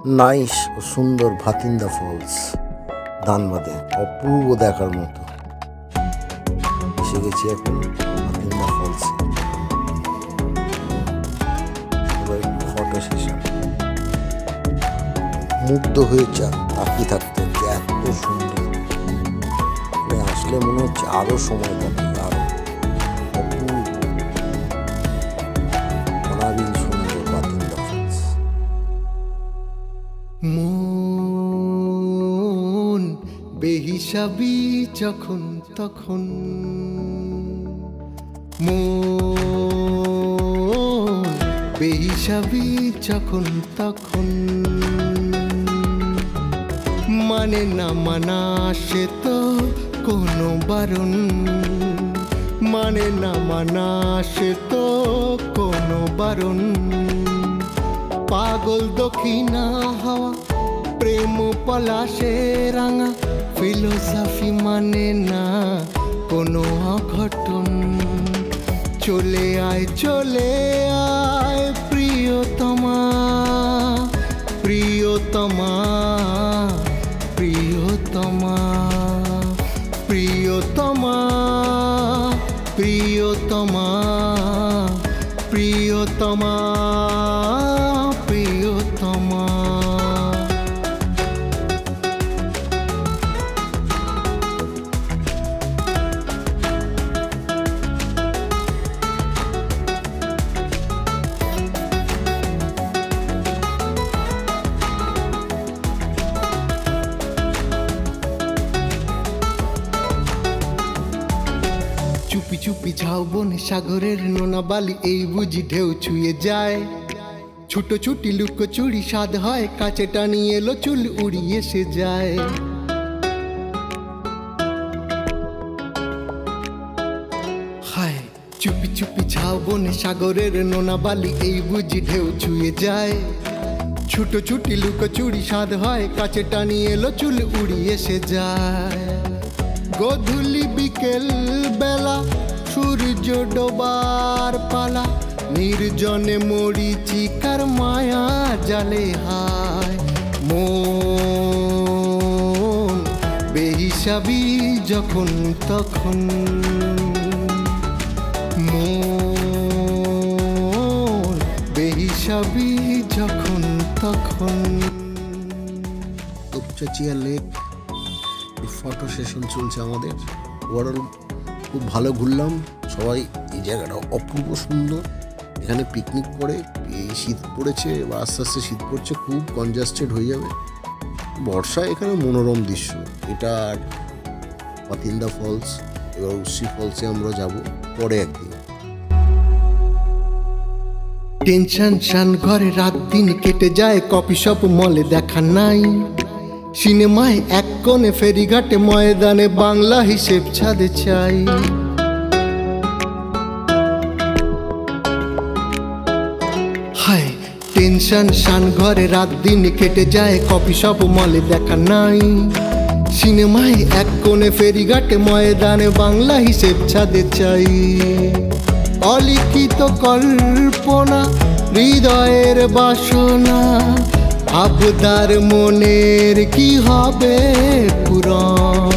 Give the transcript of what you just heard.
Nice ও সুন্দর Bathinda false ধানবাদে অপূর্ব দেখার মতো। এসে গেছি এখন ভাতিন্দা ফলসে। এবার একটু ফটো সেশন। মুগ্ধ হয়ে তাকিয়ে থাকতে হচ্ছে, এত সুন্দর। আসলে মনে হচ্ছে আরো সময় কাটে, আরো অপূর্ব অনাবিল সুন্দর ভাতিন্দা ফলস। মন বেহিসাবি যখন তখন, মন বেহিসাবি যখন তখন, মানে না মানা সে তো কোনো বারণ, মানে না মানা সে তো কোনো বারণ। পাগল দক্ষিণা হাওয়া প্রেম পলাশে রাঙা, ফিলোসফি মানে না কোনো অঘটন। চলে আয় প্রিয়তমা, প্রিয়তমা, প্রিয়তমা, প্রিয়তমা, প্রিয়তমা, প্রিয়তমা, প্রিয়তমা। চুপি চুপি ঝাউ বনে সাগরের নোনা বালি, এই বুঝি ঢেউ ছুঁয়ে যায়। ছুটো ছুটি লুকো চুরি স্বাদ হয়, কাছে টানি এলো চুল উড়িয়ে সে যায়। হায় চুপি চুপি ঝাউ বনে সাগরের নোনা বালি, এই বুঝি ঢেউ ছুঁয়ে যায়। ছুটো ছুটি লুকো চুরি স্বাদ হয়, কাছে টানি এলো চুল উড়িয়ে সে যায়। গধূলি বিকেল বেলা সূর্য ডোবার পালা, নির্জনে মরিচিকার মায়া জালে হায়। মন বেহিসাবি যখন তখন, মন বেহিসাবি যখন তখন। তোপচাচিয়া লেক ফটো সেশন চলছে আমাদের। ওভারঅল খুব ভালো ঘুরলাম সবাই। এই জায়গাটা অপূর্ব সুন্দর। এখানে পিকনিক করে, এই শীত পড়েছে বা আস্তে আস্তে শীত পড়ছে, খুব কনজাস্টেড হয়ে যাবে। বর্ষায় এখানে মনোরম দৃশ্য। এটা আর ভাতিন্দা ফলস। এবার উসি ফলসে আমরা যাব পরে একদিন। টেনশন শান ঘরে রাত দিন কেটে যায়, কফি শপ মলে দেখা নাই। সিনেমায় এক কোণে ফেরিঘাটে ময়দানে বাংলা হিসেব ছাদে চাই। হায় টেনশন শান ঘরে রাত দিন কেটে যায়, কফি শপ মলে দেখা নাই। সিনেমায় এক কোণে ফেরিঘাটে ময়দানে বাংলা হিসেব ছাদে চাই। অলিখিত কল্পনা হৃদয়ের বাসনা, আবদার মনের কি হবে পূরণ।